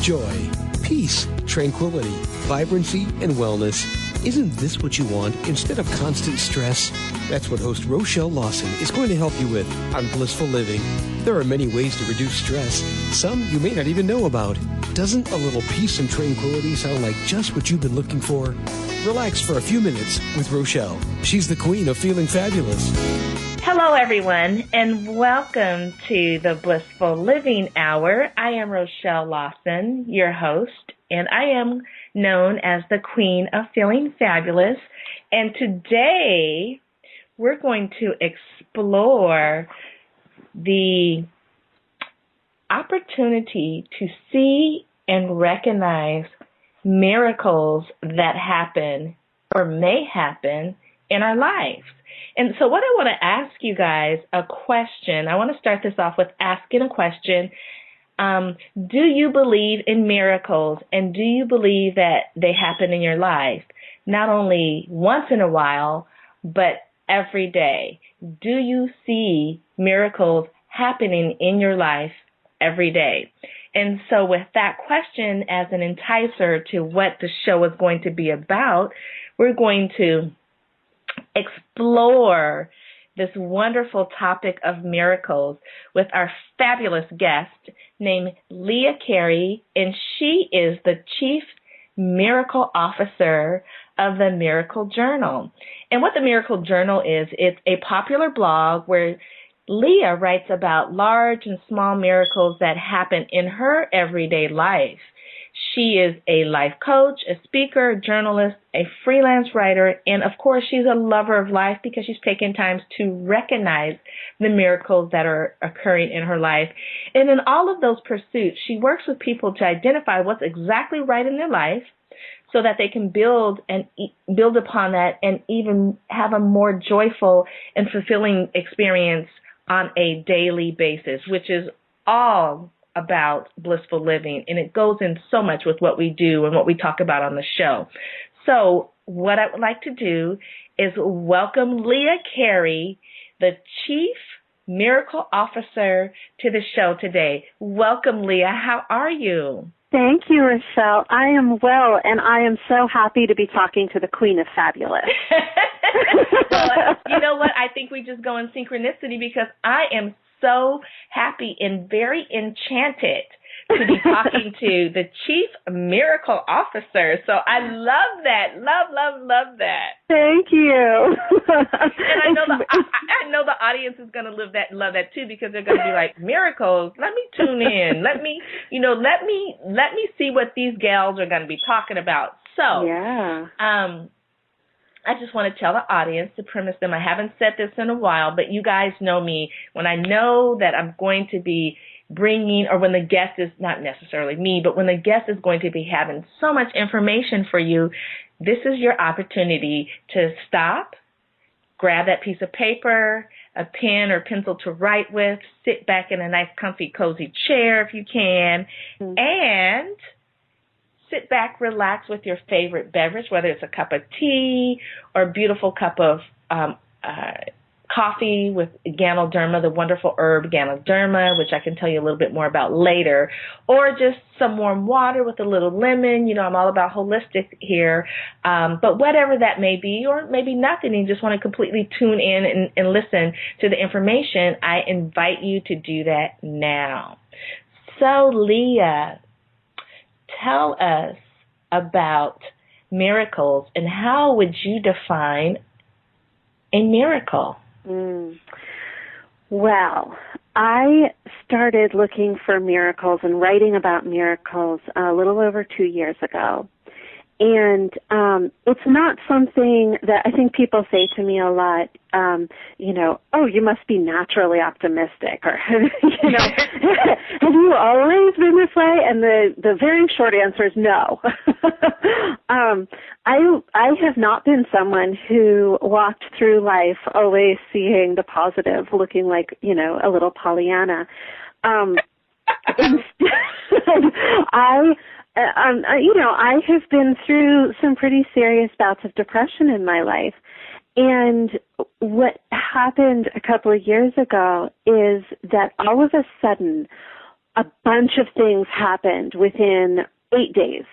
joy, peace, tranquility, vibrancy, and wellness. Isn't this what you want instead of constant stress? That's what host Rochelle Lawson is going to help you with on Blissful Living. There are many ways to reduce stress, some you may not even know about. Doesn't a little peace and tranquility sound like just what you've been looking for? Relax for a few minutes with Rochelle. She's the queen of feeling fabulous. Hello, everyone, and welcome to the Blissful Living Hour. I am Rochelle Lawson, your host, and I am known as the queen of feeling fabulous. And today, we're going to explore the opportunity to see and recognize miracles that happen or may happen in our lives. And so what I want to ask you guys a question. I want to start this off with asking a question. Do you believe in miracles, and do you believe that they happen in your life? Not only once in a while, but every day. Do you see miracles happening in your life every day? And so with that question as an enticer to what the show is going to be about, we're going to explore this wonderful topic of miracles with our fabulous guest named Leah Kerry, and she is the Chief Miracle Officer of the Miracle Journal. And what the Miracle Journal is, it's a popular blog where Leah writes about large and small miracles that happen in her everyday life. She is a life coach, a speaker, a journalist, a freelance writer, and of course she's a lover of life because she's taken time to recognize the miracles that are occurring in her life. And in all of those pursuits, she works with people to identify what's exactly right in their life so that they can build upon that and even have a more joyful and fulfilling experience on a daily basis, which is all about blissful living, and it goes in so much with what we do and what we talk about on the show. So what I would like to do is welcome Leah Kerry, the Chief Miracle Officer, to the show today. Welcome, Leah. How are you? Thank you, Rochelle. I am well, and I am so happy to be talking to the Queen of Fabulous. Well, you know what? I think we just go in synchronicity because I am so happy and very enchanted to be talking to the Chief Miracle Officer. So I love that. Love that. Thank you. And I know the audience is going to love that too, because they're going to be like, miracles, let me tune in. Let me see what these gals are going to be talking about. So, yeah. I just want to tell the audience, to premise them, I haven't said this in a while, but you guys know me. When I know that I'm going to be bringing, or when the guest is, not necessarily me, but when the guest is going to be having so much information for you, this is your opportunity to stop, grab that piece of paper, a pen or pencil to write with, sit back in a nice, comfy, cozy chair if you can, and sit back, relax with your favorite beverage, whether it's a cup of tea or a beautiful cup of coffee with Ganoderma, the wonderful herb Ganoderma, which I can tell you a little bit more about later, or just some warm water with a little lemon. You know, I'm all about holistic here. But whatever that may be, or maybe nothing, you just want to completely tune in and listen to the information, I invite you to do that now. So, Leah, tell us about miracles, and how would you define a miracle? Well, I started looking for miracles and writing about miracles a little over 2 years ago. And it's not something that I think people say to me a lot, oh, you must be naturally optimistic, or, have you always been this way? And the very short answer is no. I have not been someone who walked through life always seeing the positive, looking like, a little Pollyanna. Instead, I have been through some pretty serious bouts of depression in my life. And what happened a couple of years ago is that all of a sudden, a bunch of things happened within 8 days.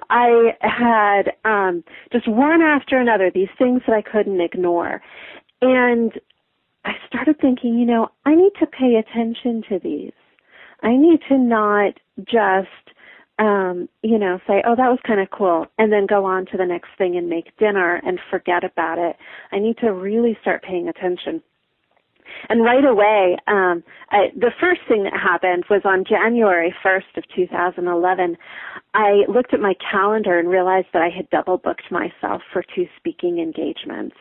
I had just one after another, these things that I couldn't ignore. And I started thinking, I need to pay attention to these. I need to not just, say, oh, that was kind of cool, and then go on to the next thing and make dinner and forget about it. I need to really start paying attention. And right away, the first thing that happened was on January 1st of 2011, I looked at my calendar and realized that I had double booked myself for 2 speaking engagements.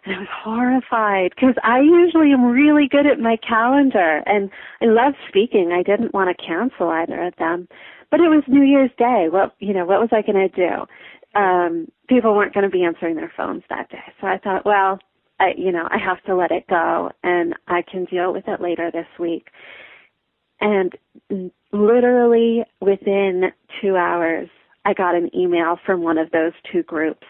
And I was horrified because I usually am really good at my calendar and I love speaking. I didn't want to cancel either of them. But it was New Year's Day. What was I going to do? People weren't going to be answering their phones that day. So I thought, well, I have to let it go and I can deal with it later this week. And literally within 2 hours, I got an email from one of those 2 groups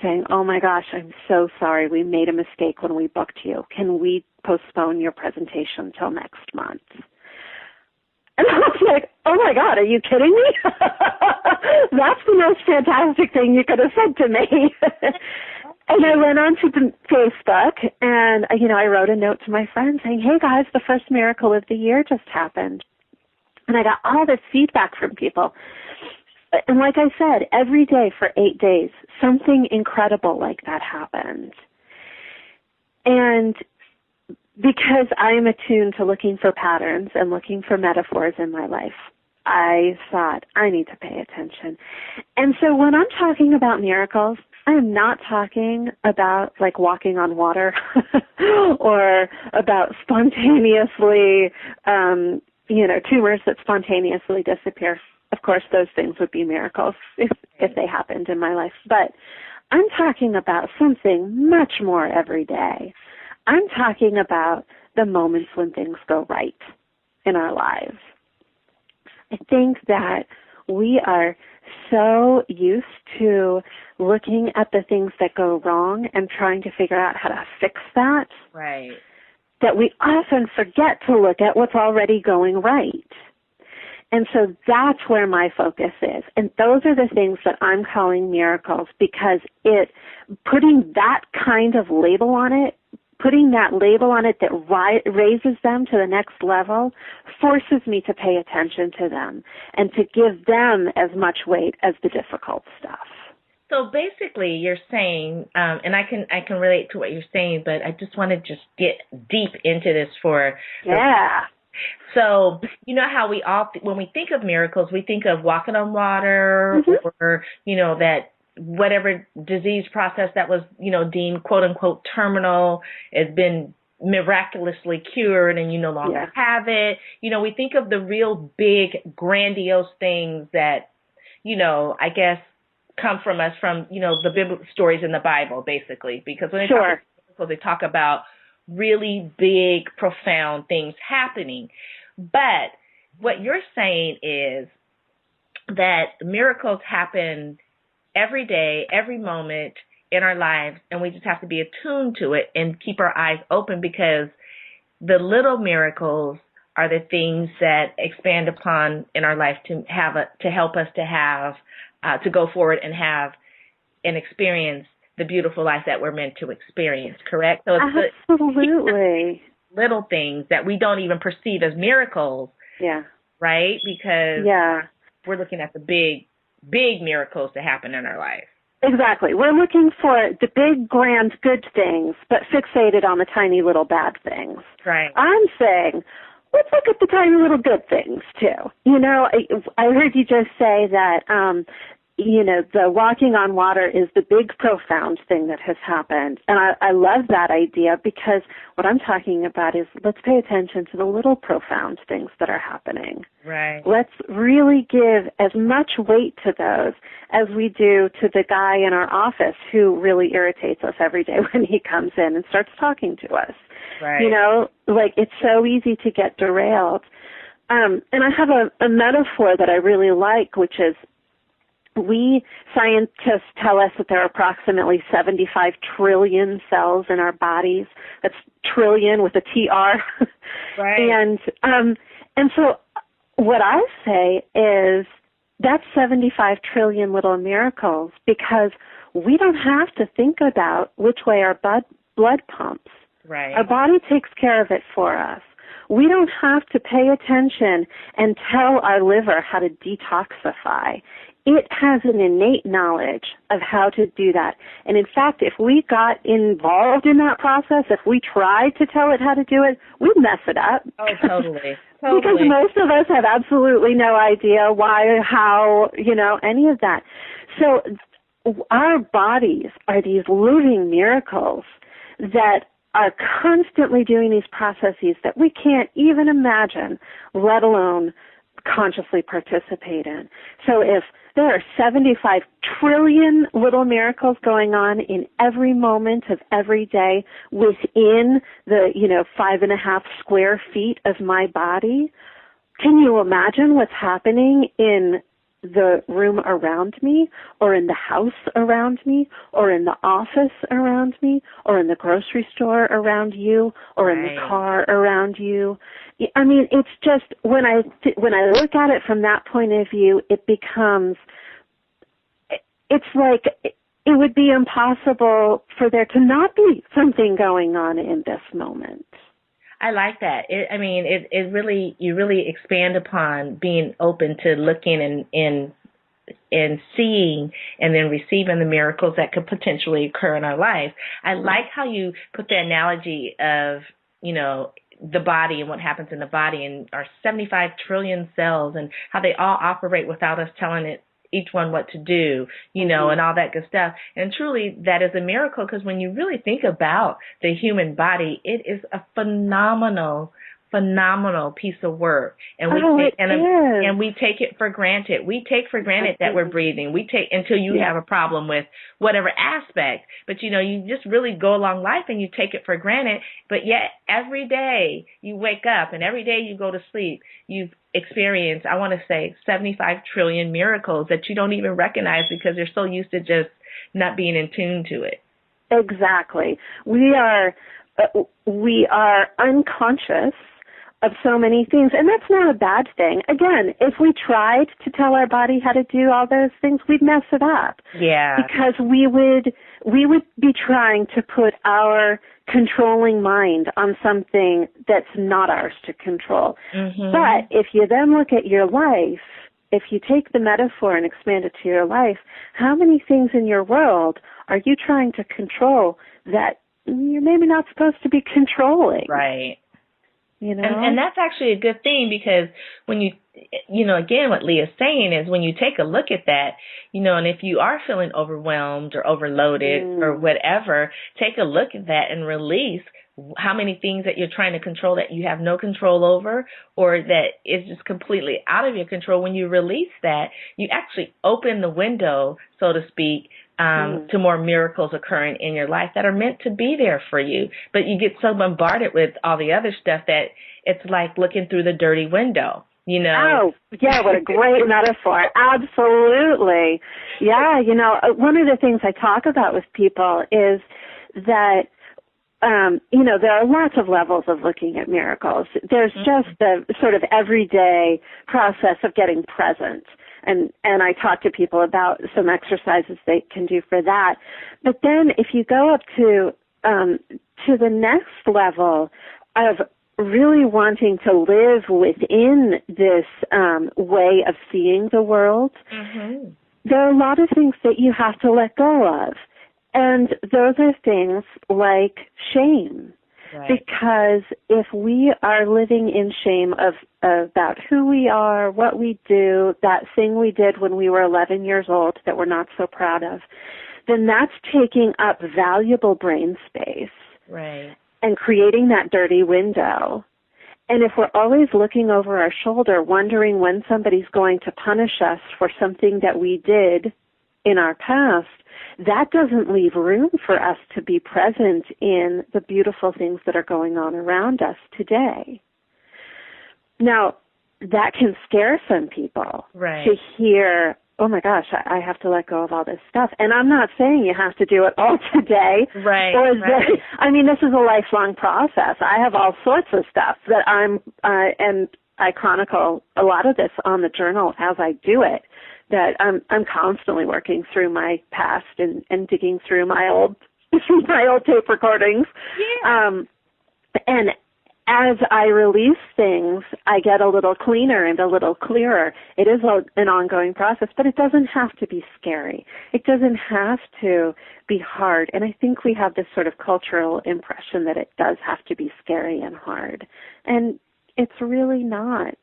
saying, oh my gosh, I'm so sorry. We made a mistake when we booked you. Can we postpone your presentation till next month? And I was like, oh my God, are you kidding me? That's the most fantastic thing you could have said to me. And I went on to Facebook and, I wrote a note to my friends saying, hey guys, the first miracle of the year just happened. And I got all this feedback from people. And like I said, every day for 8 days, something incredible like that happened. And because I am attuned to looking for patterns and looking for metaphors in my life, I thought I need to pay attention. And so when I'm talking about miracles, I'm not talking about like walking on water or about spontaneously, tumors that spontaneously disappear. Of course, those things would be miracles if they happened in my life. But I'm talking about something much more every day. I'm talking about the moments when things go right in our lives. I think that we are so used to looking at the things that go wrong and trying to figure out how to fix that. Right. That we often forget to look at what's already going right. And so that's where my focus is. And those are the things that I'm calling miracles because putting that kind of label on it, putting that label on it that raises them to the next level forces me to pay attention to them and to give them as much weight as the difficult stuff. So basically you're saying, and I can relate to what you're saying, but I just want to just get deep into this for So, you know how we all, when we think of miracles, we think of walking on water or, that whatever disease process that was, deemed quote unquote terminal has been miraculously cured and you no longer have it. We think of the real big, grandiose things that, I guess come from us from, the biblical stories in the Bible, basically, because when they talk about miracles, they talk about really big, profound things happening. But what you're saying is that miracles happen every day, every moment in our lives, and we just have to be attuned to it and keep our eyes open because the little miracles are the things that expand upon in our life to help us to have, to go forward and have and experience the beautiful life that we're meant to experience, correct? So it's absolutely little things that we don't even perceive as miracles, right? Because we're looking at the big miracles to happen in our life. Exactly. We're looking for the big, grand, good things, but fixated on the tiny little bad things. Right. I'm saying, let's look at the tiny little good things, too. I heard you just say that, the walking on water is the big, profound thing that has happened. And I love that idea because what I'm talking about is let's pay attention to the little profound things that are happening. Right. Let's really give as much weight to those as we do to the guy in our office who really irritates us every day when he comes in and starts talking to us. Right. It's so easy to get derailed. And I have a metaphor that I really like, which is we scientists tell us that there are approximately 75 trillion cells in our bodies. That's trillion with a TR. Right. And so what I say is that's 75 trillion little miracles, because we don't have to think about which way our blood pumps. Right. Our body takes care of it for us. We don't have to pay attention and tell our liver how to detoxify. It has an innate knowledge of how to do that. And in fact, if we got involved in that process, if we tried to tell it how to do it, we'd mess it up. Oh, totally. Because most of us have absolutely no idea why, how, any of that. So our bodies are these living miracles that are constantly doing these processes that we can't even imagine, let alone consciously participate in. So if there are 75 trillion little miracles going on in every moment of every day within the, 5.5 square feet of my body, can you imagine what's happening in the room around me, or in the house around me, or in the office around me, or in the grocery store around you, or in the car around you? I mean, it's just, when I look at it from that point of view, it becomes, it's like it would be impossible for there to not be something going on in this moment. I like that. It really, you really expand upon being open to looking and seeing and then receiving the miracles that could potentially occur in our life. I like how you put the analogy of, the body and what happens in the body and our 75 trillion cells and how they all operate without us telling it each one what to do, and all that good stuff. And truly, that is a miracle, because when you really think about the human body, it is a phenomenal piece of work. And we take it for granted. We take for granted that we're breathing. We take until you have a problem with whatever aspect. But, you just really go along life and you take it for granted. But yet every day you wake up and every day you go to sleep, you've experienced, I want to say, 75 trillion miracles that you don't even recognize because you're so used to just not being in tune to it. Exactly. We are unconscious of so many things, and that's not a bad thing. Again, if we tried to tell our body how to do all those things, we'd mess it up. Yeah. Because we would be trying to put our controlling mind on something that's not ours to control. Mm-hmm. But if you then look at your life, if you take the metaphor and expand it to your life, how many things in your world are you trying to control that you're maybe not supposed to be controlling? Right. And that's actually a good thing, because when you again, what Leah's saying is when you take a look at that, and if you are feeling overwhelmed or overloaded or whatever, take a look at that and release how many things that you're trying to control that you have no control over, or that is just completely out of your control. When you release that, you actually open the window, so to speak, to more miracles occurring in your life that are meant to be there for you. But you get so bombarded with all the other stuff that it's like looking through the dirty window, Oh, yeah, what a great metaphor. Absolutely. Yeah, one of the things I talk about with people is that, there are lots of levels of looking at miracles. There's just the sort of everyday process of getting present. And I talk to people about some exercises they can do for that. But then if you go up to the next level of really wanting to live within this way of seeing the world, there are a lot of things that you have to let go of. And those are things like shame. Right. Because if we are living in shame about who we are, what we do, that thing we did when we were 11 years old that we're not so proud of, then that's taking up valuable brain space. Right. And creating that dirty window. And if we're always looking over our shoulder, wondering when somebody's going to punish us for something that we did in our past, that doesn't leave room for us to be present in the beautiful things that are going on around us today. Now, that can scare some people to hear, oh my gosh, I have to let go of all this stuff. And I'm not saying you have to do it all today. Right. I mean, this is a lifelong process. I have all sorts of stuff that I chronicle a lot of this on the journal as I do it, that I'm constantly working through my past and digging through my old my old tape recordings. Yeah. And as I release things, I get a little cleaner and a little clearer. It is an ongoing process, but it doesn't have to be scary. It doesn't have to be hard. And I think we have this sort of cultural impression that it does have to be scary and hard. And it's really not.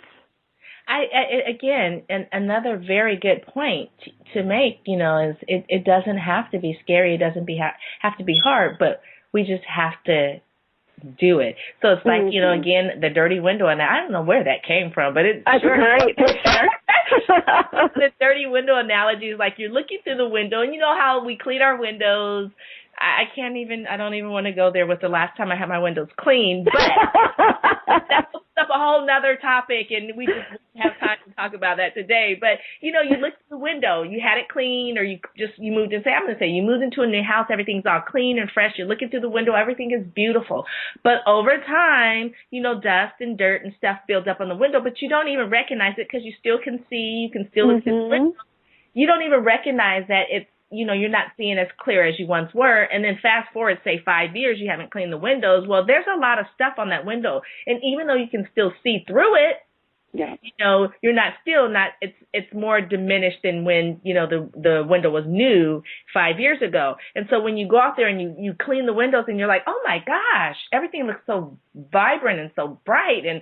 Again, another very good point to make, is it doesn't have to be scary. It doesn't have to be hard, but we just have to do it. So it's like, again, the dirty window, and I don't know where that came from, but it's sure. Great picture. The dirty window analogy is like you're looking through the window, and you know how we clean our windows. I don't even want to go there with the last time I had my windows cleaned, but that's a whole nother topic, and we just don't have time to talk about that today. But, you look through the window, you had it clean, or you moved in, you moved into a new house, everything's all clean and fresh, you're looking through the window, everything is beautiful. But over time, dust and dirt and stuff builds up on the window, but you don't even recognize it because you still can see, you can still look through the window. You don't even recognize that it's, you're not seeing as clear as you once were. And then fast forward, say 5 years, you haven't cleaned the windows. Well, there's a lot of stuff on that window. And even though you can still see through it, you're it's more diminished than when, the window was new 5 years ago. And so when you go out there and you clean the windows and you're like, oh my gosh, everything looks so vibrant and so bright and,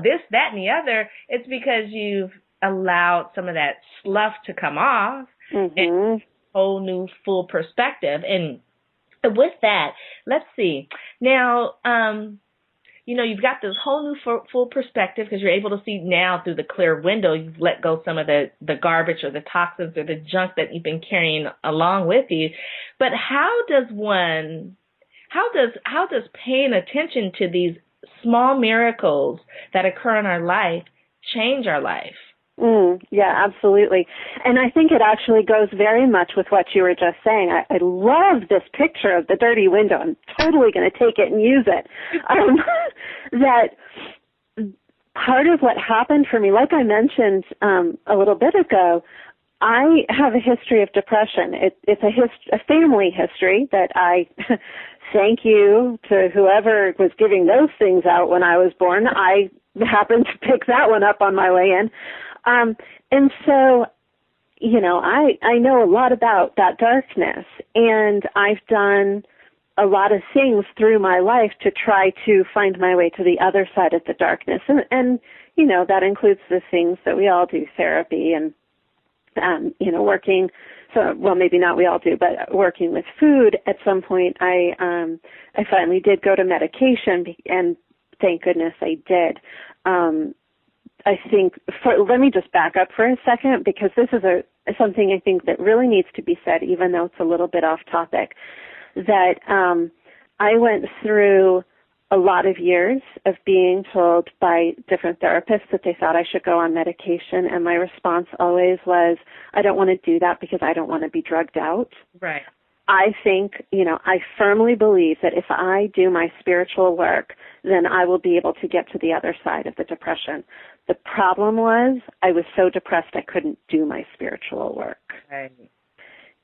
this, that, and the other, it's because you've allowed some of that slough to come off. And whole new full perspective. And with that, let's see. Now, you've got this whole new full perspective because you're able to see now through the clear window. You've let go some of the garbage or the toxins or the junk that you've been carrying along with you. But how does paying attention to these small miracles that occur in our life change our life? Yeah, absolutely. And I think it actually goes very much with what you were just saying. I love this picture of the dirty window. I'm totally going to take it and use it. That part of what happened for me, like I mentioned a little bit ago, I have a history of depression. It's a family history that I thank you to whoever was giving those things out when I was born. I happened to pick that one up on my way in. And so, I know a lot about that darkness, and I've done a lot of things through my life to try to find my way to the other side of the darkness. And that includes the things that we all do, therapy and, working. So, well, maybe not we all do, but working with food. At some point, I finally did go to medication, and thank goodness I did. I think, let me just back up for a second, because this is something I think that really needs to be said, even though it's a little bit off topic, that I went through a lot of years of being told by different therapists that they thought I should go on medication, and my response always was, I don't want to do that because I don't want to be drugged out. Right. I think, I firmly believe that if I do my spiritual work, then I will be able to get to the other side of the depression. The problem was I was so depressed I couldn't do my spiritual work. Right.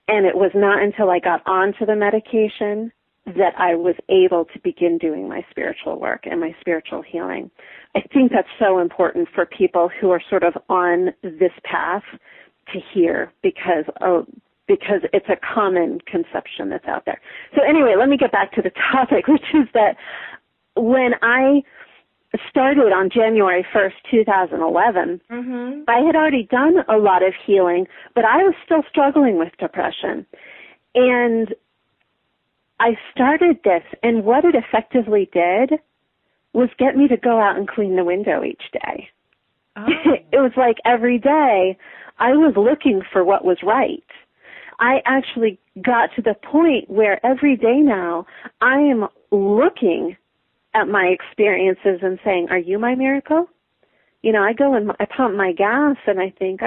And it was not until I got onto the medication that I was able to begin doing my spiritual work and my spiritual healing. I think that's so important for people who are sort of on this path to hear, because it's a common conception that's out there. So anyway, let me get back to the topic, which is that when I started on January 1st, 2011, I had already done a lot of healing, but I was still struggling with depression. And I started this, and what it effectively did was get me to go out and clean the window each day. Oh. It was like every day I was looking for what was right. I actually got to the point where every day now I am looking at my experiences and saying, are you my miracle? I go and I pump my gas and I think,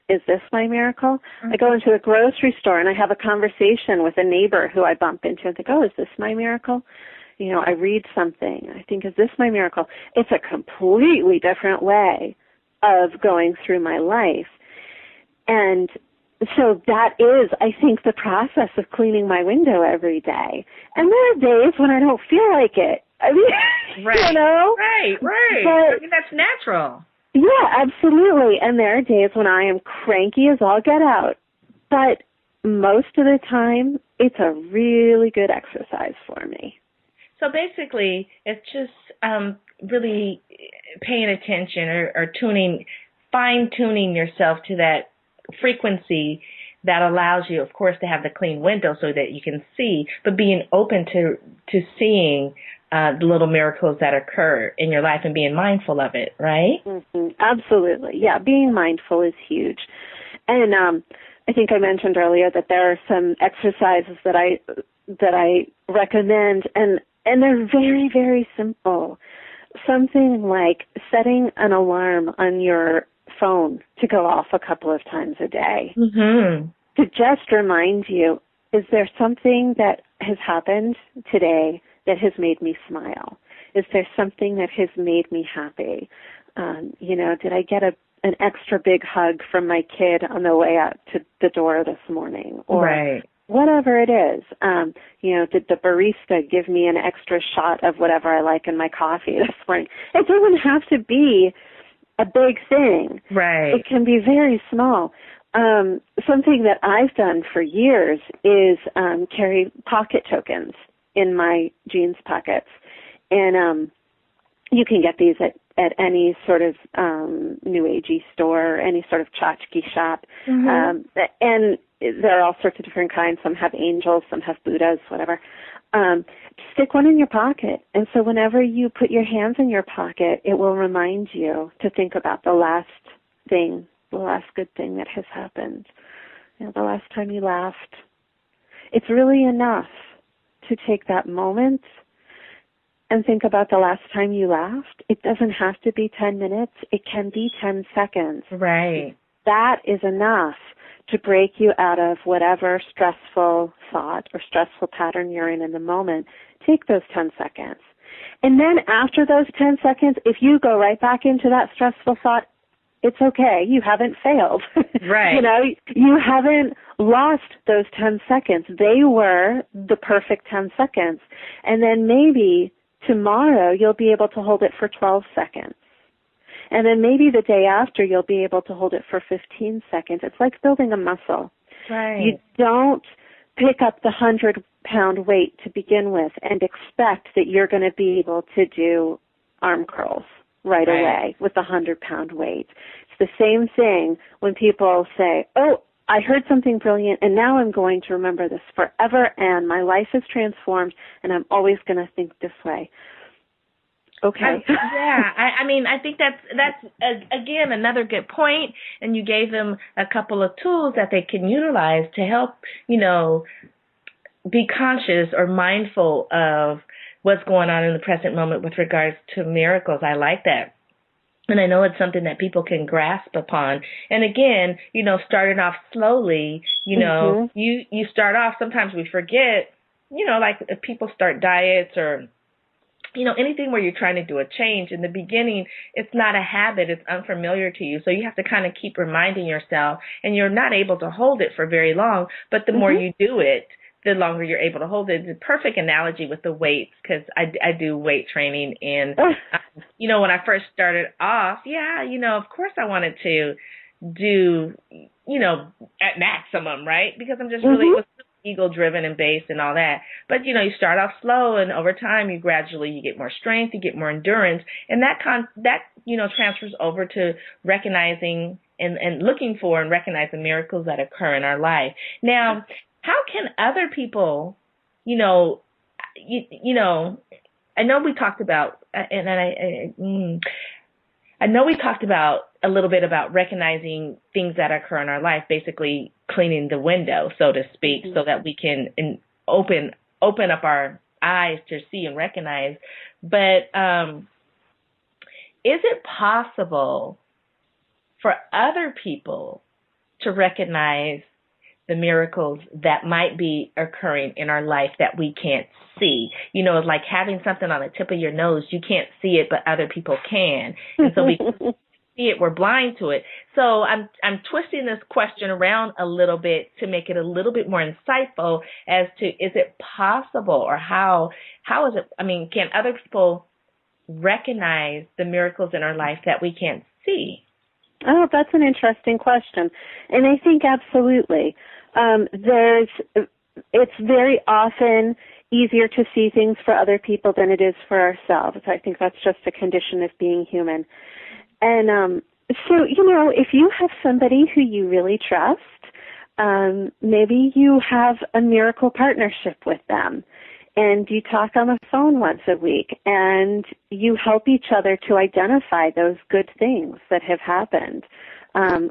is this my miracle? I go into a grocery store and I have a conversation with a neighbor who I bump into and think, is this my miracle? I read something, I think, is this my miracle? It's a completely different way of going through my life. And so that is, I think, the process of cleaning my window every day. And there are days when I don't feel like it. I mean, right. Right. But, I mean, that's natural. Yeah, absolutely. And there are days when I am cranky as all get out. But most of the time, it's a really good exercise for me. So basically, it's just really paying attention or fine-tuning yourself to that frequency that allows you, of course, to have the clean window so that you can see, but being open to seeing the little miracles that occur in your life and being mindful of it, right? Mm-hmm. Absolutely. Yeah, being mindful is huge. And I think I mentioned earlier that there are some exercises that I recommend, and they're very, very simple. Something like setting an alarm on your phone to go off a couple of times a day. Mm-hmm. To just remind you, is there something that has happened today that has made me smile? Is there something that has made me happy? Did I get an extra big hug from my kid on the way out to the door this morning? Or right. Whatever it is. Did the barista give me an extra shot of whatever I like in my coffee this morning? It doesn't have to be a big thing. Right. It can be very small. Something that I've done for years is carry pocket tokens in my jeans pockets. And you can get these at any sort of new agey store, any sort of tchotchke shop. Mm-hmm. And there are all sorts of different kinds. Some have angels, some have Buddhas, whatever. Stick one in your pocket. And so whenever you put your hands in your pocket, it will remind you to think about the last thing, the last good thing that has happened, the last time you laughed. It's really enough to take that moment and think about the last time you laughed. It doesn't have to be 10 minutes. It can be 10 seconds. Right. That is enough to break you out of whatever stressful thought or stressful pattern you're in the moment. Take those 10 seconds. And then after those 10 seconds, if you go right back into that stressful thought, it's okay. You haven't failed. Right. You haven't lost those 10 seconds. They were the perfect 10 seconds. And then maybe tomorrow you'll be able to hold it for 12 seconds. And then maybe the day after you'll be able to hold it for 15 seconds. It's like building a muscle. Right. You don't pick up the 100-pound weight to begin with and expect that you're going to be able to do arm curls right away with the 100-pound weight. It's the same thing when people say, oh, I heard something brilliant, and now I'm going to remember this forever, and my life is transformed, and I'm always going to think this way. Okay. I think that's again another good point, and you gave them a couple of tools that they can utilize to help, be conscious or mindful of what's going on in the present moment with regards to miracles. I like that. And I know it's something that people can grasp upon. And again, starting off slowly, mm-hmm. you start off, sometimes we forget, like if people start diets or, anything where you're trying to do a change. In the beginning, it's not a habit. It's unfamiliar to you. So you have to kind of keep reminding yourself, and you're not able to hold it for very long. But the more you do it, the longer you're able to hold it. It's a perfect analogy with the weights, because I do weight training. And, when I first started off, of course I wanted to do, at maximum, right? Because I'm just really was ego-driven and based and all that. But, you start off slow, and over time you get more strength, you get more endurance. And that transfers over to recognizing and looking for and recognizing miracles that occur in our life. Now, how can other people, I know we talked about, I know we talked about a little bit about recognizing things that occur in our life, basically cleaning the window, so to speak, so that we can open up our eyes to see and recognize. But is it possible for other people to recognize the miracles that might be occurring in our life that we can't see. You know, it's like having something on the tip of your nose. You can't see it, but other people can. And so we see it, we're blind to it. So I'm twisting this question around a little bit to make it a little bit more insightful as to, is it possible, or how is it, I mean, can other people recognize the miracles in our life that we can't see? Oh, that's an interesting question. And I think absolutely. It's very often easier to see things for other people than it is for ourselves. I think that's just a condition of being human. And so, you know, if you have somebody who you really trust, maybe you have a miracle partnership with them, and you talk on the phone once a week, and you help each other to identify those good things that have happened.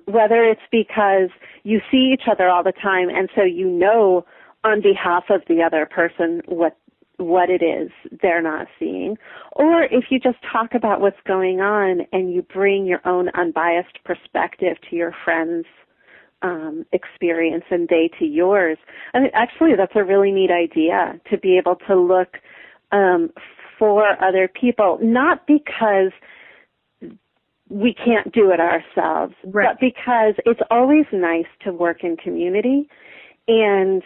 Whether it's because you see each other all the time, and so you know on behalf of the other person what it is they're not seeing, or if you just talk about what's going on and you bring your own unbiased perspective to your friend's experience and they to yours. I mean, actually, that's a really neat idea, to be able to look for other people, not because we can't do it ourselves, right, but because it's always nice to work in community, and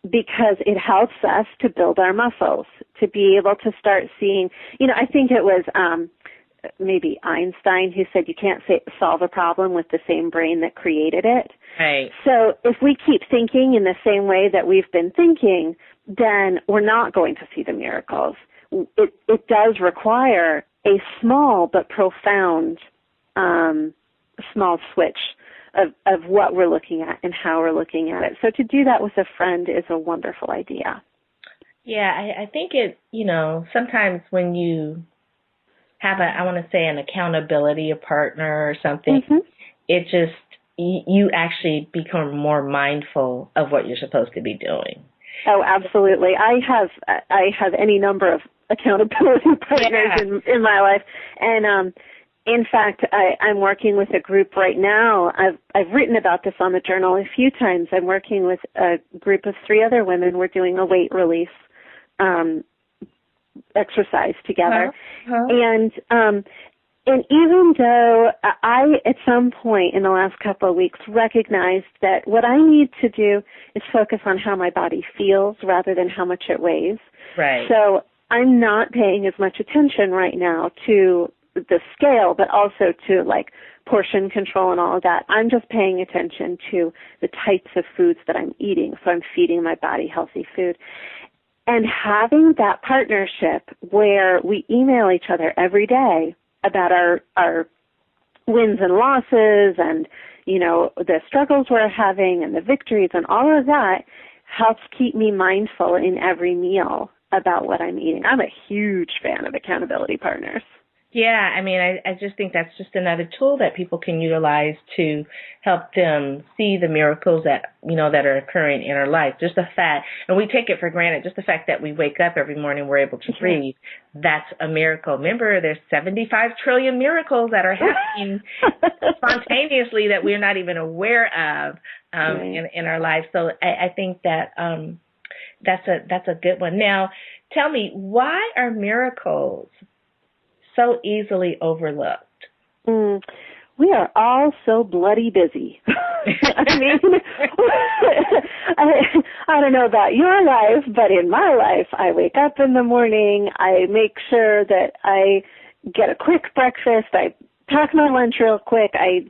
because it helps us to build our muscles, to be able to start seeing, you know, I think it was maybe Einstein who said you can't solve a problem with the same brain that created it. Right. So if we keep thinking in the same way that we've been thinking, then we're not going to see the miracles. It does require a small but profound small switch of what we're looking at and how we're looking at it. So to do that with a friend is a wonderful idea. Yeah, I think it, you know, sometimes when you have I want to say an accountability partner or something, mm-hmm. it just, you actually become more mindful of what you're supposed to be doing. Oh, absolutely. I have any number of accountability partners in my life. And in fact, I'm working with a group right now. I've written about this on the journal a few times. I'm working with a group of 3 other women. We're doing a weight release exercise together. And even though I, at some point in the last couple of weeks, recognized that what I need to do is focus on how my body feels rather than how much it weighs. Right. So I'm not paying as much attention right now to the scale, but also to like portion control and all of that. I'm just paying attention to the types of foods that I'm eating. So I'm feeding my body healthy food. And having that partnership where we email each other every day about our wins and losses and, you know, the struggles we're having and the victories and all of that helps keep me mindful in every meal about what I'm eating. I'm a huge fan of accountability partners. Yeah, I mean, I just think that's just another tool that people can utilize to help them see the miracles that, you know, that are occurring in our life. Just the fact, and we take it for granted, just the fact that we wake up every morning, we're able to breathe, that's a miracle. Remember, there's 75 trillion miracles that are happening spontaneously that we're not even aware of in our life. So I think that that's a good one. Now, tell me, why are miracles so easily overlooked? We are all so bloody busy. I mean, I don't know about your life, but in my life, I wake up in the morning, I make sure that I get a quick breakfast, I pack my lunch real quick, I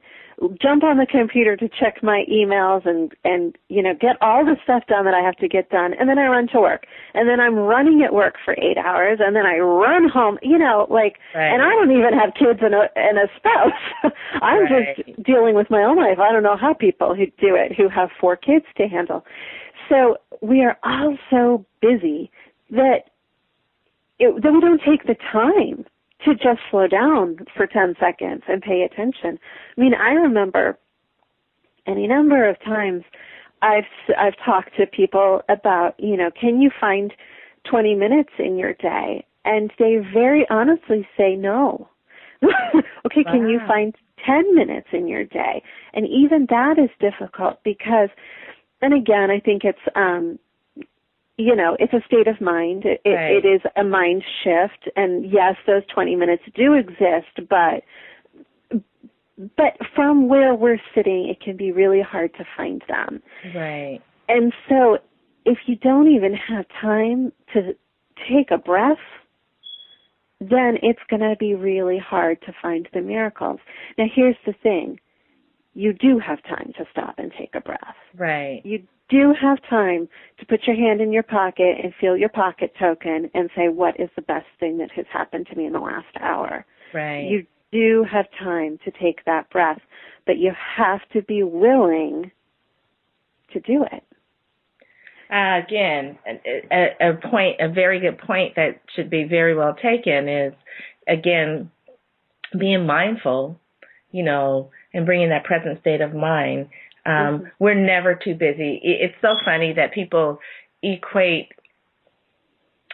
jump on the computer to check my emails and you know, get all the stuff done that I have to get done, and then I run to work. And then I'm running at work for 8 hours, and then I run home, you know, like, and I don't even have kids and a spouse. I'm just dealing with my own life. I don't know how people who do it, who have 4 kids to handle. So we are all so busy that we don't take the time to just slow down for 10 seconds and pay attention. I mean, I remember any number of times I've talked to people about, you know, can you find 20 minutes in your day? And they very honestly say no. Okay, can you find 10 minutes in your day. And even that is difficult because, and again, I think it's, it's a state of mind. It is a mind shift. And yes, those 20 minutes do exist, but from where we're sitting, it can be really hard to find them. Right. And so if you don't even have time to take a breath, then it's going to be really hard to find the miracles. Now, here's the thing. You do have time to stop and take a breath. Right. You do have time to put your hand in your pocket and feel your pocket token and say, what is the best thing that has happened to me in the last hour? Right. You do have time to take that breath, but you have to be willing to do it. Again, a very good point that should be very well taken is, again, being mindful, and bringing that present state of mind. We're never too busy. It's so funny that people equate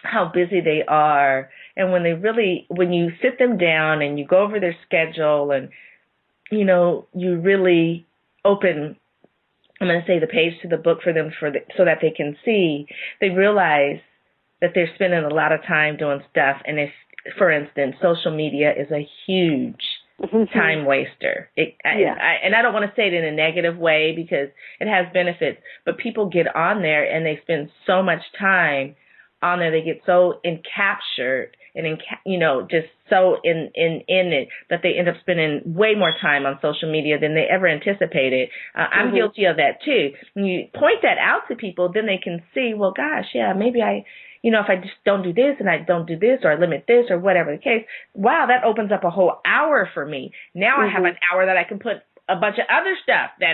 how busy they are, and when you sit them down and you go over their schedule and, you really open, I'm going to say, the page to the book for them so that they can see, they realize that they're spending a lot of time doing stuff. And if, for instance, social media is a huge time waster. And I don't want to say it in a negative way because it has benefits, but people get on there and they spend so much time on there. They get so encaptured and just so in it that they end up spending way more time on social media than they ever anticipated. I'm guilty of that too. When you point that out to people, then they can see, well, gosh, yeah, maybe if I just don't do this and I don't do this or I limit this or whatever the case, wow, that opens up a whole hour for me. Now I have an hour that I can put a bunch of other stuff that,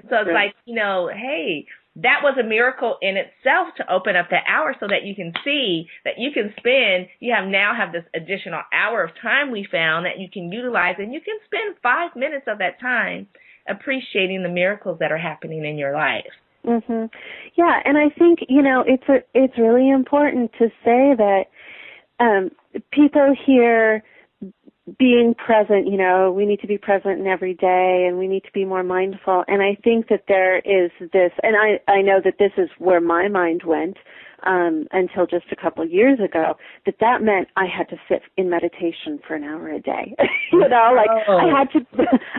so it's like, hey, that was a miracle in itself to open up that hour so that you can see that you can spend, now have this additional hour of time we found that you can utilize, and you can spend 5 minutes of that time appreciating the miracles that are happening in your life. Yeah, and I think, it's really important to say that people hear being present, we need to be present in every day and we need to be more mindful. And I think that there is this, and I know that this is where my mind went until just a couple of years ago, that meant I had to sit in meditation for an hour a day. I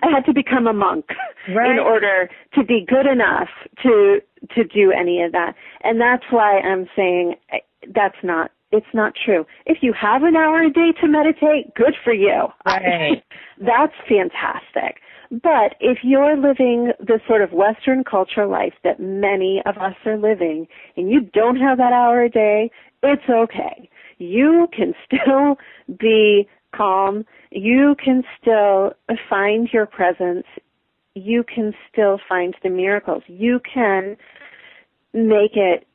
had to become a monk in order to be good enough to do any of that. And that's why I'm saying it's not true. If you have an hour a day to meditate, good for you. Right. That's fantastic. But if you're living the sort of Western culture life that many of us are living, and you don't have that hour a day, it's okay. You can still be calm. You can still find your presence. You can still find the miracles. You can make it,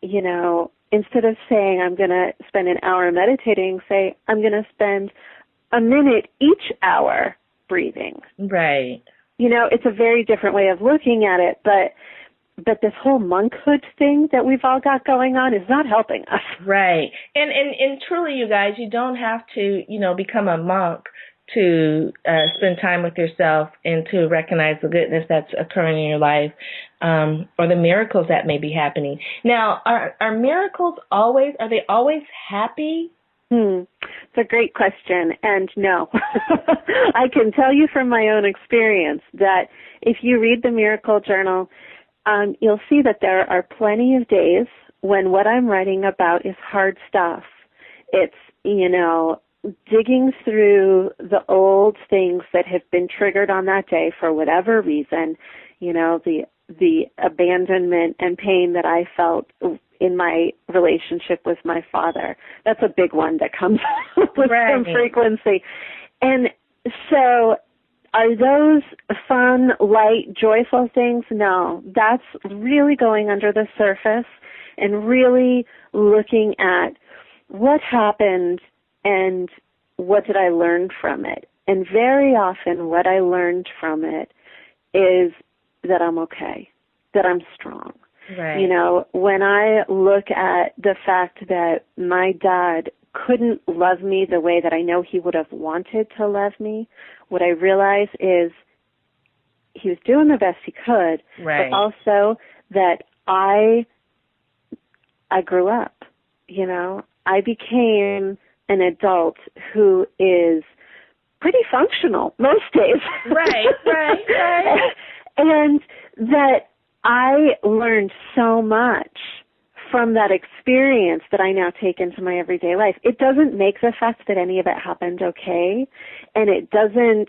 instead of saying I'm going to spend an hour meditating, say I'm going to spend a minute each hour breathing. Right. It's a very different way of looking at it, but this whole monkhood thing that we've all got going on is not helping us. Right. And truly, you guys, you don't have to, become a monk to spend time with yourself and to recognize the goodness that's occurring in your life, or the miracles that may be happening. Now, are miracles always happy? It's a great question, and no. I can tell you from my own experience that if you read the Miracle Journal, you'll see that there are plenty of days when what I'm writing about is hard stuff. It's, digging through the old things that have been triggered on that day for whatever reason, the abandonment and pain that I felt in my relationship with my father. That's a big one that comes with some frequency. And so are those fun, light, joyful things? No, that's really going under the surface and really looking at what happened and what did I learn from it. And very often what I learned from it is that I'm okay, that I'm strong. Right. When I look at the fact that my dad couldn't love me the way that I know he would have wanted to love me, what I realized is he was doing the best he could, right. but also that I grew up, you know. I became an adult who is pretty functional most days. Right. And that I learned so much from that experience that I now take into my everyday life. It doesn't make the fact that any of it happened okay, and it doesn't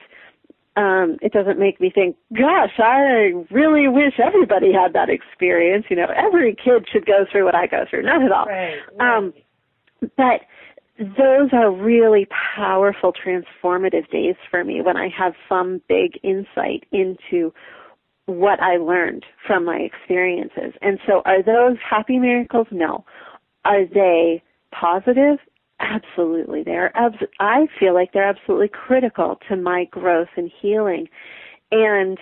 make me think, gosh, I really wish everybody had that experience. You know, every kid should go through what I go through. Not at all. Right. But those are really powerful, transformative days for me when I have some big insight into what I learned from my experiences. And so are those happy miracles? No. Are they positive? Absolutely. I feel like they're absolutely critical to my growth and healing. And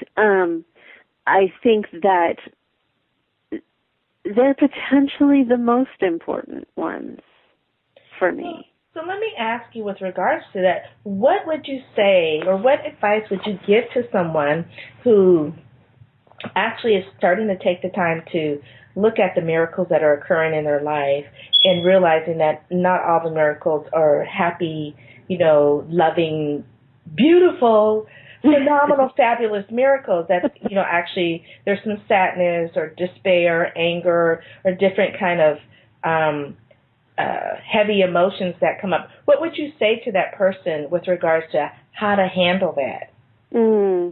I think that they're potentially the most important ones for me. So let me ask you, with regards to that, what would you say, or what advice would you give to someone who actually is starting to take the time to look at the miracles that are occurring in their life and realizing that not all the miracles are happy, you know, loving, beautiful, phenomenal, fabulous miracles? That, you know, actually there's some sadness or despair, anger, or different kind of heavy emotions that come up. What would you say to that person with regards to how to handle that?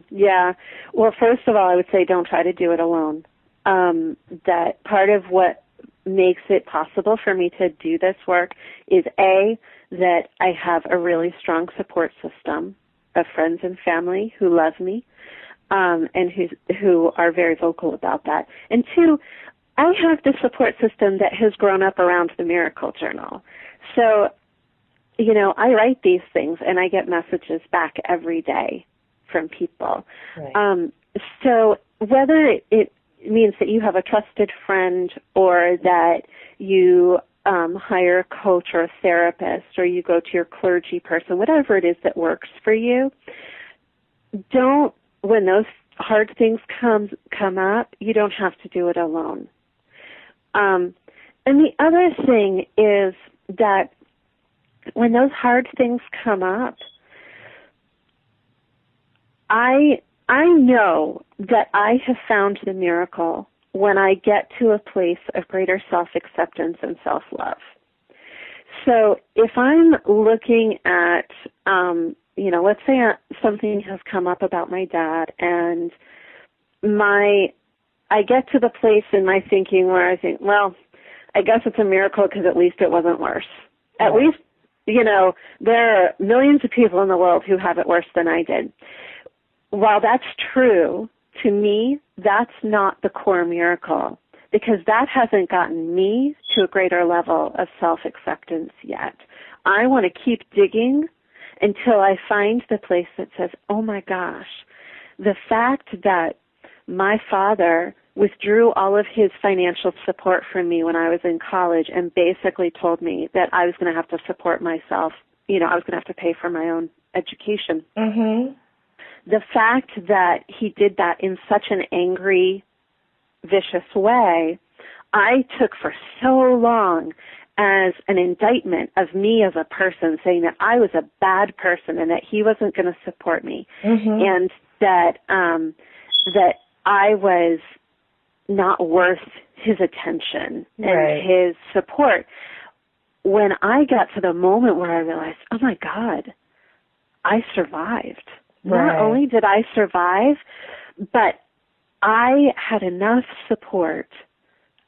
Yeah. Well, first of all, I would say don't try to do it alone. That part of what makes it possible for me to do this work is, A, that I have a really strong support system of friends and family who love me, and who are very vocal about that. And 2, I have the support system that has grown up around the Miracle Journal. So, you know, I write these things and I get messages back every day from people. Right. So whether it means that you have a trusted friend, or that you hire a coach or a therapist, or you go to your clergy person, whatever it is that works for you, when those hard things come up, you don't have to do it alone. And the other thing is that when those hard things come up, I know that I have found the miracle when I get to a place of greater self-acceptance and self-love. So if I'm looking at, you know, let's say something has come up about my dad, and I get to the place in my thinking where I think, well, I guess it's a miracle because at least it wasn't worse. At least, you know, there are millions of people in the world who have it worse than I did. While that's true, to me, that's not the core miracle, because that hasn't gotten me to a greater level of self-acceptance yet. I want to keep digging until I find the place that says, oh my gosh, the fact that my father withdrew all of his financial support from me when I was in college and basically told me that I was going to have to support myself, you know, I was going to have to pay for my own education. Mm-hmm. The fact that he did that in such an angry, vicious way, I took for so long as an indictment of me as a person, saying that I was a bad person and that he wasn't going to support me, and that that I was not worth his attention and his support. When I got to the moment where I realized, oh my God, I survived. Not only did I survive, but I had enough support.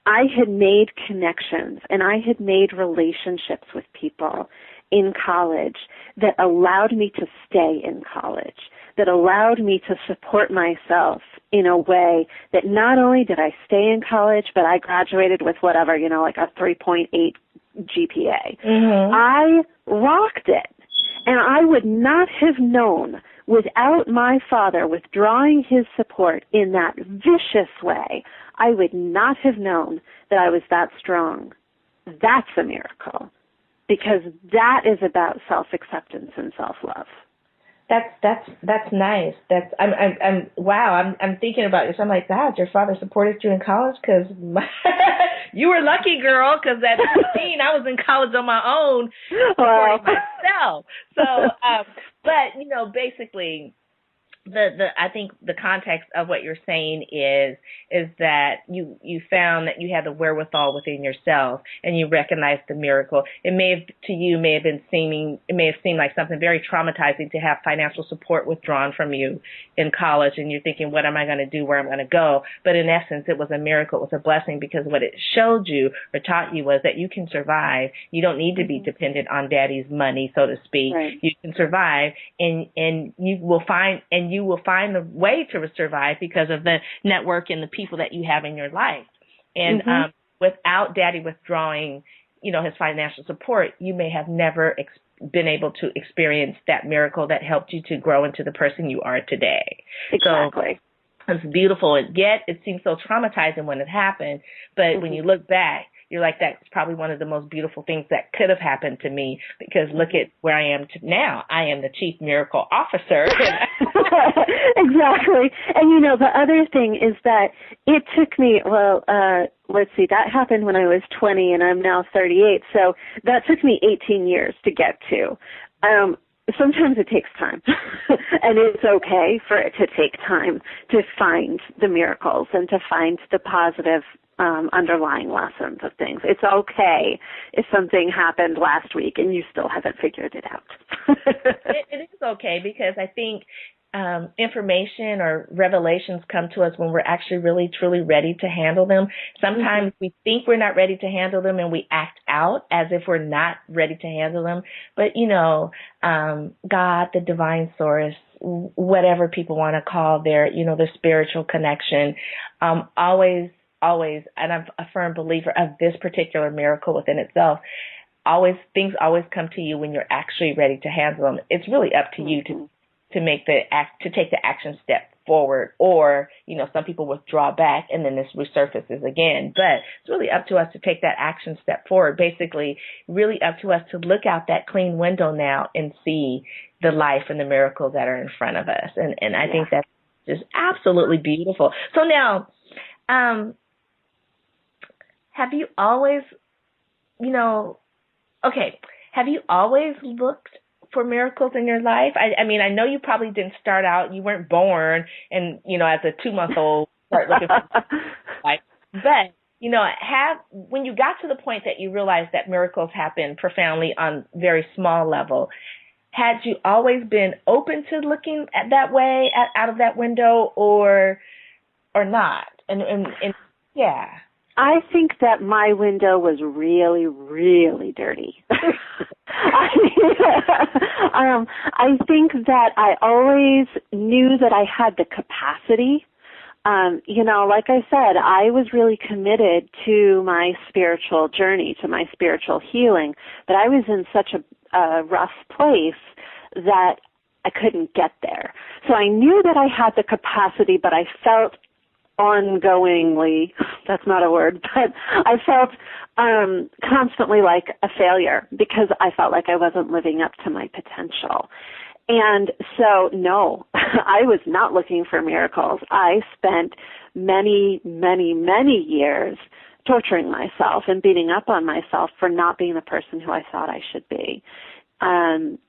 I had made connections and I had made relationships with people in college that allowed me to stay in college, that allowed me to support myself in a way that not only did I stay in college, but I graduated with whatever, you know, like a 3.8 GPA. I rocked it. And I would not have known, without my father withdrawing his support in that vicious way, I would not have known that I was that strong. That's a miracle. because that is about self-acceptance and self-love. That's nice. I'm wow. I'm thinking about this. I'm like, God, your father supported you in college, because you were lucky, girl. Because at 15, I was in college on my own, supporting myself. So, but basically, I think the context of what you're saying is that you found that you had the wherewithal within yourself, and you recognized the miracle. It may have seemed like something very traumatizing to have financial support withdrawn from you in college, and you're thinking, what am I going to do, where I'm going to go? But in essence, it was a miracle, it was a blessing, because what it showed you or taught you was that you can survive. You don't need to be dependent on daddy's money, so to speak. Right. You can survive, and you will find a way to survive because of the network and the people that you have in your life. And without daddy withdrawing, his financial support, you may have never been able to experience that miracle that helped you to grow into the person you are today. Exactly. So it's beautiful. And yet it seems so traumatizing when it happened. But when you look back, you're like, that's probably one of the most beautiful things that could have happened to me, because look at where I am now. I am the chief miracle officer. Exactly. And the other thing is that it took me, let's see, that happened when I was 20 and I'm now 38. So that took me 18 years to get to. Sometimes it takes time, and it's okay for it to take time to find the miracles and to find the positive underlying lessons of things. It's okay if something happened last week and you still haven't figured it out. It is okay, because I think information or revelations come to us when we're actually really, truly ready to handle them. Sometimes we think we're not ready to handle them, and we act out as if we're not ready to handle them. But, God, the divine source, whatever people want to call their spiritual connection, always, and I'm a firm believer of this particular miracle within itself, things always come to you when you're actually ready to handle them. It's really up to you to take the action step forward, or some people withdraw back and then this resurfaces again. But it's really up to us to take that action step forward. Basically, really up to us to look out that clean window now and see the life and the miracles that are in front of us. And I think that's just absolutely beautiful. So now, have you always looked for miracles in your life? I mean, I know you probably didn't start out, you weren't born and, as a 2-month-old start looking for life. But, when you got to the point that you realized that miracles happen profoundly on very small level, had you always been open to looking at that way, out of that window, or not? And yeah. I think that my window was really, really dirty. I think that I always knew that I had the capacity. Like I said, I was really committed to my spiritual journey, to my spiritual healing, but I was in such a rough place that I couldn't get there. So I knew that I had the capacity, but I felt ongoingly, that's not a word, but I felt constantly like a failure because I felt like I wasn't living up to my potential. And so, no, I was not looking for miracles. I spent many, many, many years torturing myself and beating up on myself for not being the person who I thought I should be. And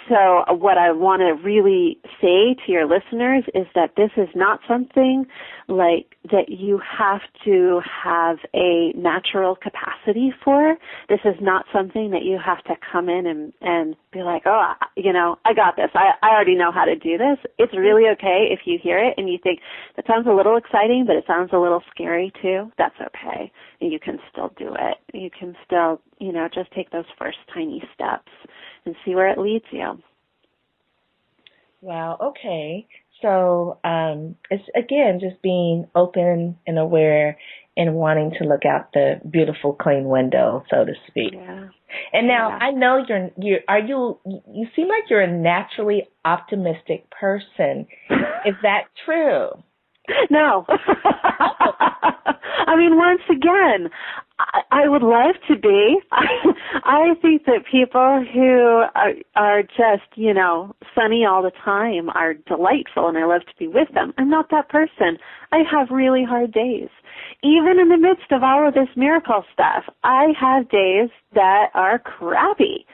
so what I want to really say to your listeners is that this is not something like that you have to have a natural capacity for. This is not something that you have to come in and be like, oh, I got this. I already know how to do this. It's really okay if you hear it and you think, that sounds a little exciting, but it sounds a little scary too. That's okay. And you can still do it. You can still, just take those first tiny steps and see where it leads you. Wow, okay. So it's, again, just being open and aware and wanting to look out the beautiful, clean window, so to speak. Yeah. And now I know you seem like you're a naturally optimistic person. Is that true? No. I mean, once again, I would love to be. I think that people who are just, sunny all the time are delightful, and I love to be with them. I'm not that person. I have really hard days. Even in the midst of all of this miracle stuff, I have days that are crappy,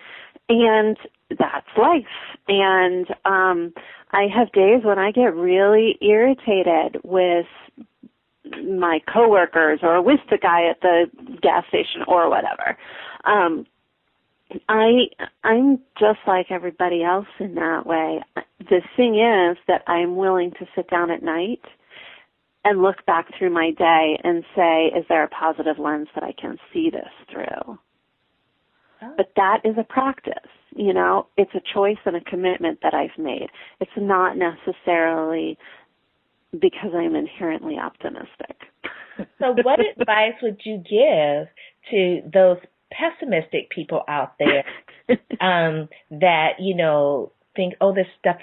and that's life. And I have days when I get really irritated with my coworkers or with the guy at the gas station or whatever. I'm just like everybody else in that way. The thing is that I'm willing to sit down at night and look back through my day and say, is there a positive lens that I can see this through? Oh. But that is a practice, It's a choice and a commitment that I've made. It's not necessarily because I'm inherently optimistic. So what advice would you give to those pessimistic people out there that, think, oh, this stuff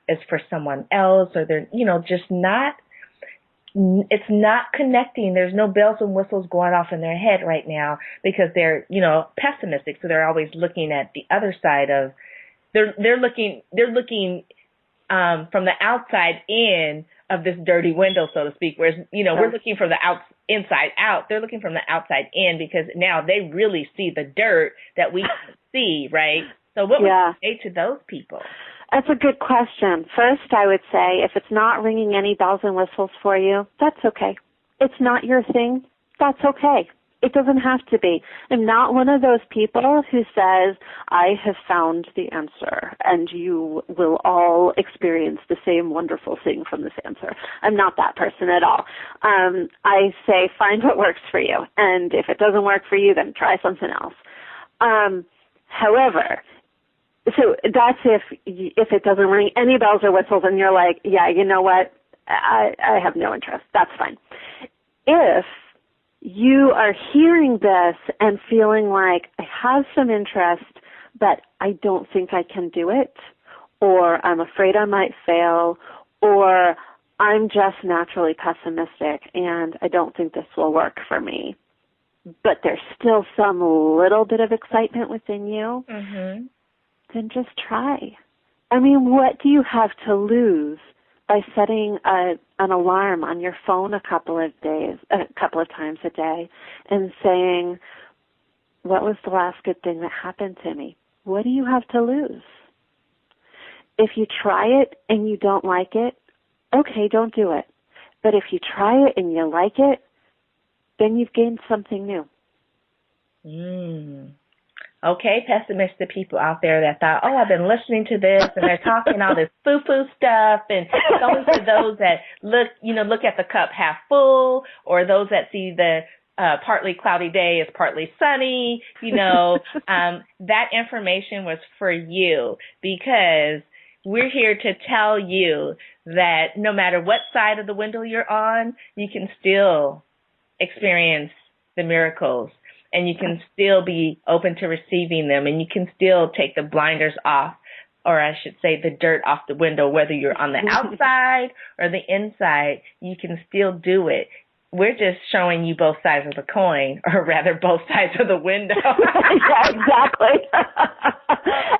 is for someone else, or they're, just not, it's not connecting. There's no bells and whistles going off in their head right now because they're, pessimistic. So they're always looking at the other side of, they're looking from the outside in of this dirty window, so to speak, whereas, we're looking from the inside out. They're looking from the outside in because now they really see the dirt that we can't see, right? So what would you say to those people? That's a good question. First, I would say if it's not ringing any bells and whistles for you, that's okay. It's not your thing. That's okay. It doesn't have to be. I'm not one of those people who says, I have found the answer and you will all experience the same wonderful thing from this answer. I'm not that person at all. I say, find what works for you. And if it doesn't work for you, then try something else. However, so that's if it doesn't ring any bells or whistles and you're like, yeah, you know what? I have no interest. That's fine. If you are hearing this and feeling like I have some interest, but I don't think I can do it, or I'm afraid I might fail, or I'm just naturally pessimistic and I don't think this will work for me, but there's still some little bit of excitement within you, then just try. I mean, what do you have to lose by setting an alarm on your phone a couple of times a day and saying, what was the last good thing that happened to me? What do you have to lose? If you try it and you don't like it, okay, don't do it. But if you try it and you like it, then you've gained something new. Okay, pessimistic people out there that thought, oh, I've been listening to this and they're talking all this foo-foo stuff, and it's only for those that look at the cup half full, or those that see the partly cloudy day as partly sunny, that information was for you because we're here to tell you that no matter what side of the window you're on, you can still experience the miracles. And you can still be open to receiving them, and you can still take the blinders off, or I should say the dirt off the window, whether you're on the outside or the inside, you can still do it. We're just showing you both sides of the coin, or rather both sides of the window. Yeah, exactly.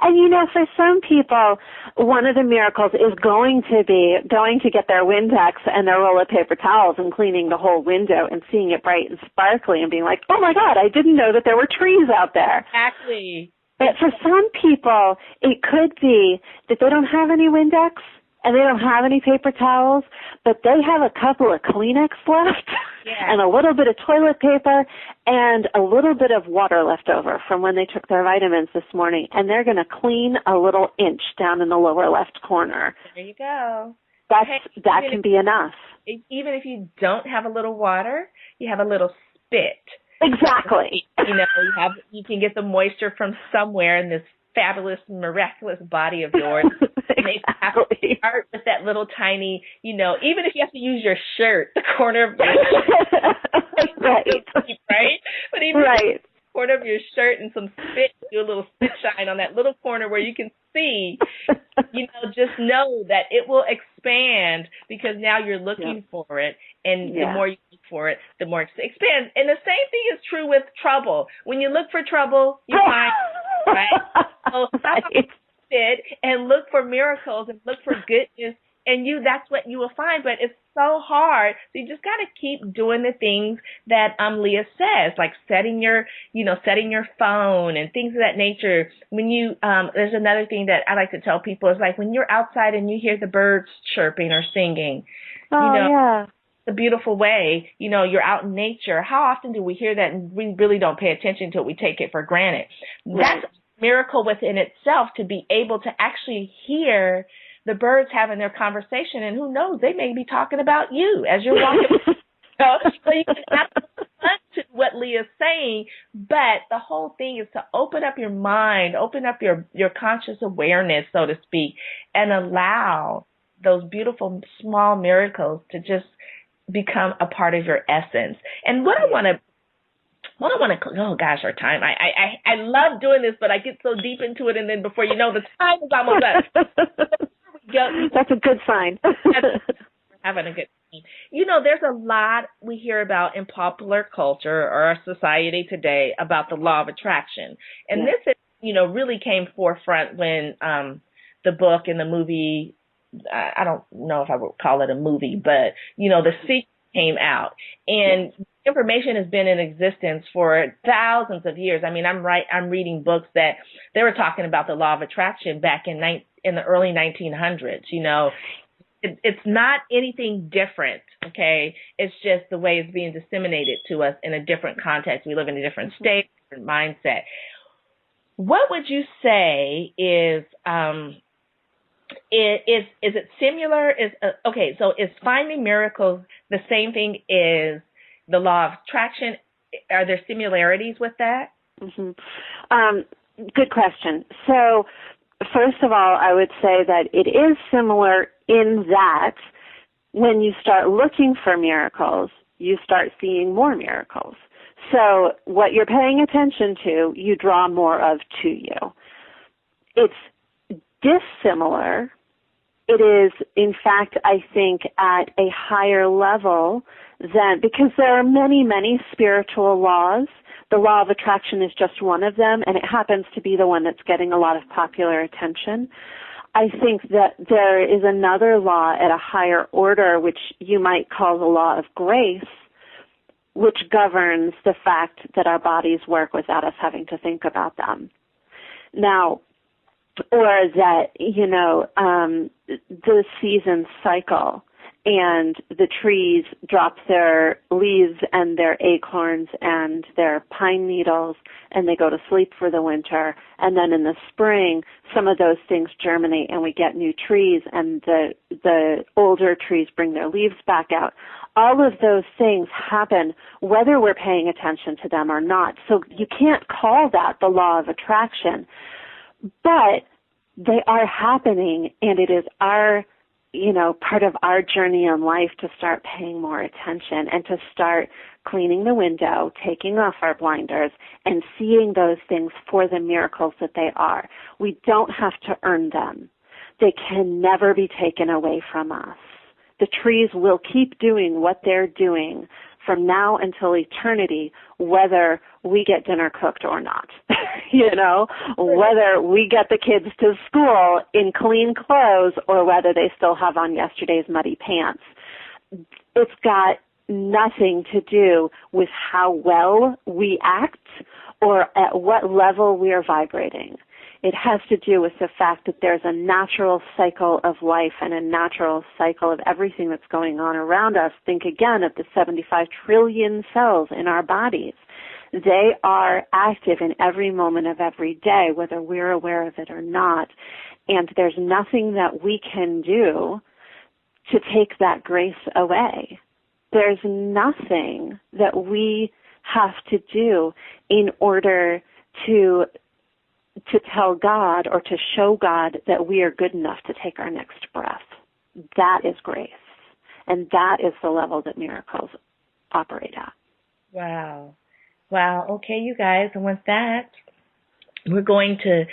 And for some people, one of the miracles is going to get their Windex and their roll of paper towels and cleaning the whole window and seeing it bright and sparkly and being like, oh my God, I didn't know that there were trees out there. Exactly. But for some people, it could be that they don't have any Windex and they don't have any paper towels, but they have a couple of Kleenex left and a little bit of toilet paper and a little bit of water left over from when they took their vitamins this morning, and they're going to clean a little inch down in the lower left corner. There you go. That can be enough. Even if you don't have a little water, you have a little spit. Exactly. You can get the moisture from somewhere in this fabulous, miraculous body of yours. Exactly. Have to start with that little tiny, even if you have to use your shirt, the corner of your shirt. Right. Right? But even right. corner of your shirt and some spit, do a little spit shine on that little corner where you can see, just know that it will expand because now you're looking for it. And the more you look for it, the more it expands. And the same thing is true with trouble. When you look for trouble, you find it, right? So sit and look for miracles and look for goodness. And that's what you will find, but it's so hard. So you just got to keep doing the things that Leah says, like setting your phone and things of that nature. When you, there's another thing that I like to tell people is like when you're outside and you hear the birds chirping or singing, it's a beautiful way. You're out in nature. How often do we hear that and we really don't pay attention to it? We take it for granted. Right. That's a miracle within itself to be able to actually hear the birds having their conversation, and who knows, they may be talking about you as you're walking. So you can add to what Leah's saying, but the whole thing is to open up your mind, open up your conscious awareness, so to speak, and allow those beautiful small miracles to just become a part of your essence. And oh gosh, our time. I love doing this, but I get so deep into it, and then before you know, the time is almost up. That's a good sign. Having a good time. There's a lot we hear about in popular culture or our society today about the law of attraction. And this is, really came forefront when the book and the movie, I don't know if I would call it a movie, but, The Secret came out. And information has been in existence for thousands of years. I mean, I'm reading books that they were talking about the law of attraction back in the early 1900s. It's not anything different, okay? It's just the way it's being disseminated to us in a different context. We live in a different state, different mindset. What would you say is it similar? So is finding miracles the same thing as the law of attraction? Are there similarities with that? Mm-hmm. Good question. So first of all, I would say that it is similar in that when you start looking for miracles, you start seeing more miracles. So what you're paying attention to, you draw more of to you. It's dissimilar. It is, in fact, I think, at a higher level than, because there are many, many spiritual laws. The law of attraction is just one of them, and it happens to be the one that's getting a lot of popular attention. I think that there is another law at a higher order, which you might call the law of grace, which governs the fact that our bodies work without us having to think about them. Now, or that, the seasons cycle and the trees drop their leaves and their acorns and their pine needles and they go to sleep for the winter. And then in the spring, some of those things germinate and we get new trees and the older trees bring their leaves back out. All of those things happen whether we're paying attention to them or not. So you can't call that the law of attraction. But they are happening, and it is our, part of our journey in life to start paying more attention and to start cleaning the window, taking off our blinders, and seeing those things for the miracles that they are. We don't have to earn them. They can never be taken away from us. The trees will keep doing what they're doing from now until eternity, whether we get dinner cooked or not, whether we get the kids to school in clean clothes or whether they still have on yesterday's muddy pants. It's got nothing to do with how well we act or at what level we are vibrating. It has to do with the fact that there's a natural cycle of life and a natural cycle of everything that's going on around us. Think again of the 75 trillion cells in our bodies. They are active in every moment of every day, whether we're aware of it or not. And there's nothing that we can do to take that grace away. There's nothing that we have to do in order to tell God or to show God that we are good enough to take our next breath. That is grace. And that is the level that miracles operate at. Wow. Wow. Okay, you guys. And with that, we're going to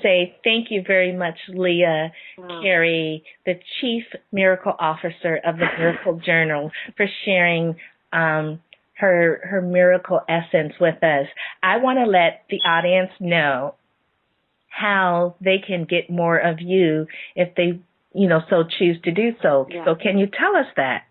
say thank you very much, Leah Kerry, the Chief Miracle Officer of the Miracle Journal, for sharing her miracle essence with us. I want to let the audience know how they can get more of you if they, so choose to do so. Yeah. So can you tell us that?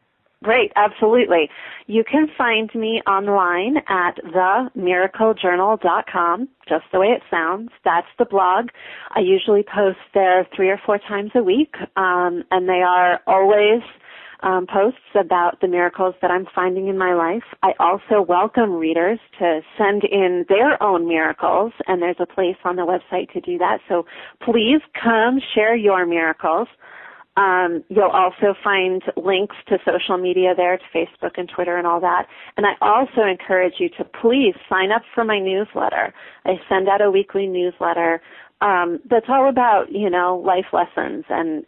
Great, absolutely. You can find me online at themiraclejournal.com, just the way it sounds. That's the blog. I usually post there 3 or 4 times a week, and they are always posts about the miracles that I'm finding in my life. I also welcome readers to send in their own miracles, and there's a place on the website to do that. So please come share your miracles. You'll also find links to social media there, to Facebook and Twitter and all that. And I also encourage you to please sign up for my newsletter. I send out a weekly newsletter that's all about, life lessons and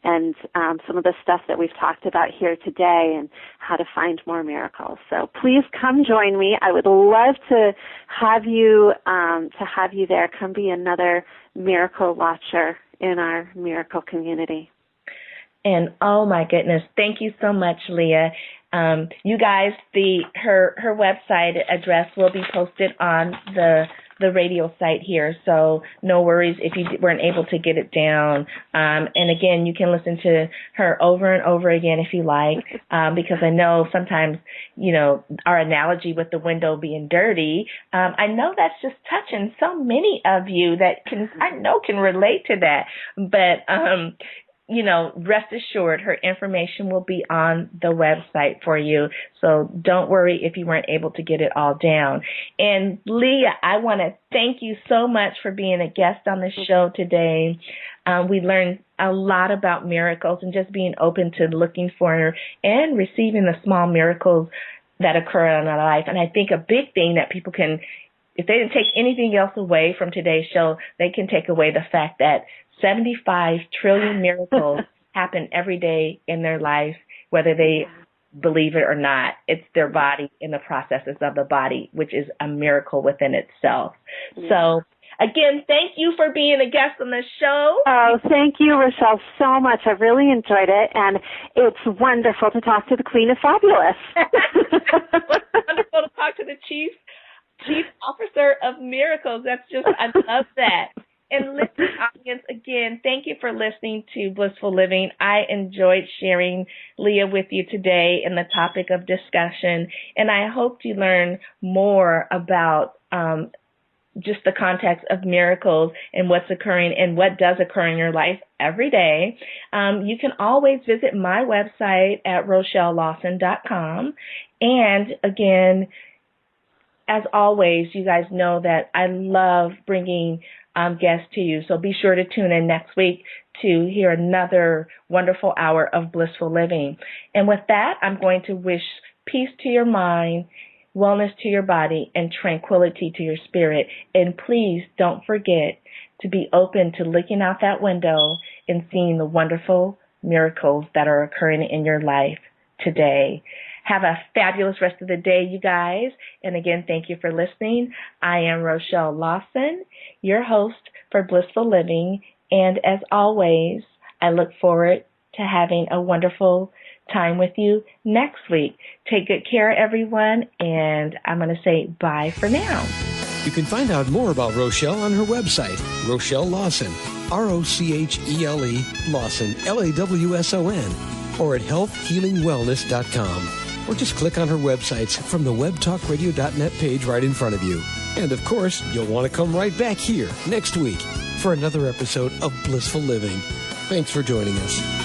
some of the stuff that we've talked about here today and how to find more miracles. So please come join me. I would love to have you there. Come be another miracle watcher in our miracle community. And oh my goodness, thank you so much, Leah. You guys, her website address will be posted on the radio site here, so no worries if you weren't able to get it down. And again, you can listen to her over and over again if you like, because I know sometimes, our analogy with the window being dirty, I know that's just touching so many of you that can relate to that. But rest assured, her information will be on the website for you. So don't worry if you weren't able to get it all down. And Leah, I want to thank you so much for being a guest on the show today. We learned a lot about miracles and just being open to looking for and receiving the small miracles that occur in our life. And I think a big thing that people can, if they didn't take anything else away from today's show, they can take away the fact that 75 trillion miracles happen every day in their life, whether they believe it or not. It's their body and the processes of the body, which is a miracle within itself. Yeah. So, again, thank you for being a guest on the show. Oh, thank you, Rochelle, so much. I've really enjoyed it, and it's wonderful to talk to the Queen of Fabulous. It's wonderful to talk to the Chief Officer of Miracles. I love that. And listen, audience, again, thank you for listening to Blissful Living. I enjoyed sharing Leah with you today in the topic of discussion, and I hope you learn more about just the context of miracles and what's occurring and what does occur in your life every day. You can always visit my website at rochellelawson.com. And again, as always, you guys know that I love bringing guests to you. So be sure to tune in next week to hear another wonderful hour of Blissful Living. And with that, I'm going to wish peace to your mind, wellness to your body, and tranquility to your spirit. And please don't forget to be open to looking out that window and seeing the wonderful miracles that are occurring in your life today. Have a fabulous rest of the day, you guys. And again, thank you for listening. I am Rochelle Lawson, your host for Blissful Living. And as always, I look forward to having a wonderful time with you next week. Take good care, everyone. And I'm going to say bye for now. You can find out more about Rochelle on her website, Rochelle Lawson, Rochele Lawson, Lawson, or at healthhealingwellness.com. Or just click on her websites from the webtalkradio.net page right in front of you. And of course, you'll want to come right back here next week for another episode of Blissful Living. Thanks for joining us.